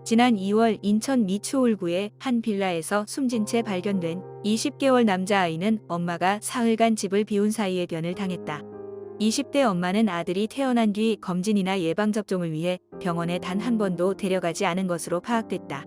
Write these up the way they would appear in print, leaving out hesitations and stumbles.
지난 2월 인천 미추홀구의 한 빌라에서 숨진 채 발견된 20개월 남자아이는 엄마가 사흘간 집을 비운 사이에 변을 당했다. 20대 엄마는 아들이 태어난 뒤 검진이나 예방접종을 위해 병원에 단 한 번도 데려가지 않은 것으로 파악됐다.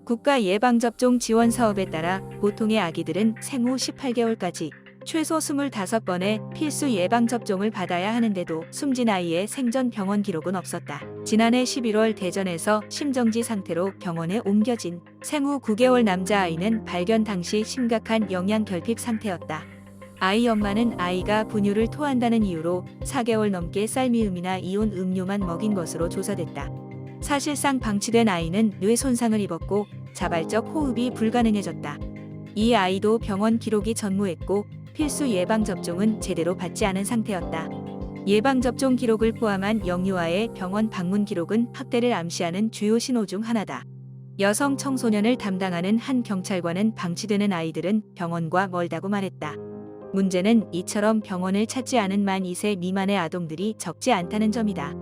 국가 예방접종 지원 사업에 따라 보통의 아기들은 생후 18개월까지 최소 25번의 필수 예방접종을 받아야 하는데도 숨진 아이의 생전 병원 기록은 없었다. 지난해 11월 대전에서 심정지 상태로 병원에 옮겨진 생후 9개월 남자아이는 발견 당시 심각한 영양결핍 상태였다. 아이 엄마는 아이가 분유를 토한다는 이유로 4개월 넘게 쌀미음이나 이온 음료만 먹인 것으로 조사됐다. 사실상 방치된 아이는 뇌 손상을 입었고 자발적 호흡이 불가능해졌다. 이 아이도 병원 기록이 전무했고 필수 예방접종은 제대로 받지 않은 상태였다. 예방접종 기록을 포함한 영유아의 병원 방문 기록은 학대를 암시하는 주요 신호 중 하나다. 여성 청소년을 담당하는 한 경찰관은 방치되는 아이들은 병원과 멀다고 말했다. 문제는 이처럼 병원을 찾지 않은 만 2세 미만의 아동들이 적지 않다는 점이다.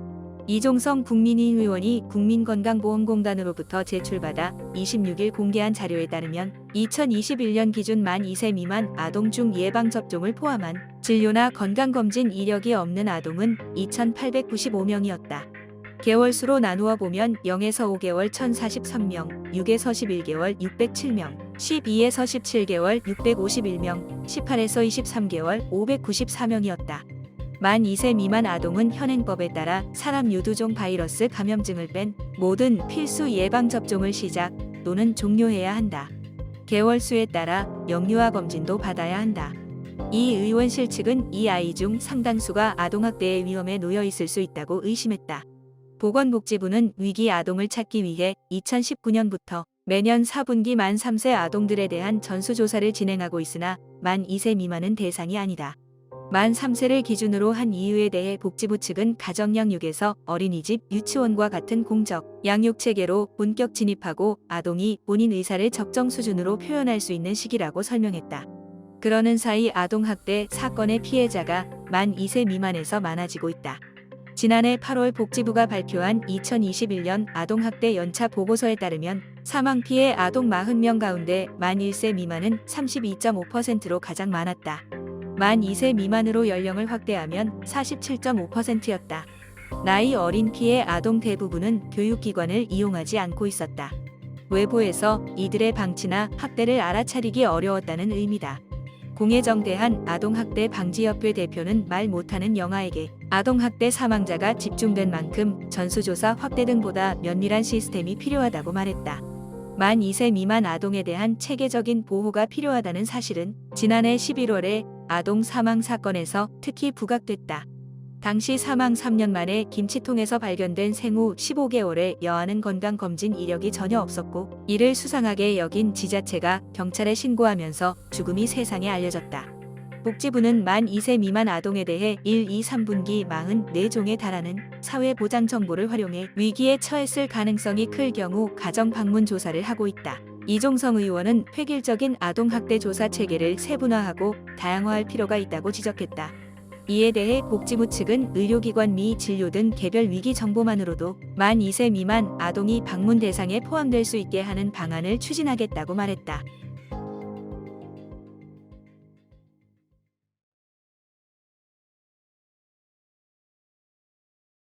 이종성 국민의힘 의원이 국민건강보험공단으로부터 제출받아 26일 공개한 자료에 따르면 2021년 기준 만 2세 미만 아동 중 예방접종을 포함한 진료나 건강검진 이력이 없는 아동은 2,895명이었다. 개월수로 나누어 보면 0에서 5개월 1,043명, 6에서 11개월 607명, 12에서 17개월 651명, 18에서 23개월 594명이었다. 만 2세 미만 아동은 현행법에 따라 사람 유두종 바이러스 감염증을 뺀 모든 필수 예방접종을 시작 또는 종료해야 한다. 개월수에 따라 영유아 검진도 받아야 한다. 이 의원실 측은 이 아이 중 상당수가 아동학대의 위험에 놓여 있을 수 있다고 의심했다. 보건복지부는 위기 아동을 찾기 위해 2019년부터 매년 4분기 만 3세 아동들에 대한 전수조사를 진행하고 있으나 만 2세 미만은 대상이 아니다. 만 3세를 기준으로 한 이유에 대해 복지부 측은 가정양육에서 어린이집, 유치원과 같은 공적 양육체계로 본격 진입하고 아동이 본인 의사를 적정 수준으로 표현할 수 있는 시기라고 설명했다. 그러는 사이 아동학대 사건의 피해자가 만 2세 미만에서 많아지고 있다. 지난해 8월 복지부가 발표한 2021년 아동학대 연차 보고서에 따르면 사망 피해 아동 40명 가운데 만 1세 미만은 32.5%로 가장 많았다. 만 2세 미만으로 연령을 확대하면 47.5%였다. 나이 어린 피해 아동 대부분은 교육기관을 이용하지 않고 있었다. 외부에서 이들의 방치나 학대를 알아차리기 어려웠다는 의미다. 공혜정대한 아동학대 방지협회 대표는 말 못하는 영아에게 아동학대 사망자가 집중된 만큼 전수조사 확대 등보다 면밀한 시스템이 필요하다고 말했다. 만 2세 미만 아동에 대한 체계적인 보호가 필요하다는 사실은 지난해 11월에 아동 사망 사건에서 특히 부각됐다. 당시 사망 3년 만에 김치통에서 발견된 생후 15개월의 여아는 건강검진 이력이 전혀 없었고 이를 수상하게 여긴 지자체가 경찰에 신고하면서 죽음이 세상에 알려졌다. 복지부는 만 2세 미만 아동에 대해 1, 2, 3분기 44종에 달하는 사회보장 정보를 활용해 위기에 처했을 가능성이 클 경우 가정 방문 조사를 하고 있다. 이종성 의원은 획일적인 아동학대 조사 체계를 세분화하고 다양화할 필요가 있다고 지적했다. 이에 대해 복지부 측은 의료기관 미 진료 등 개별 위기 정보만으로도 만 2세 미만 아동이 방문 대상에 포함될 수 있게 하는 방안을 추진하겠다고 말했다.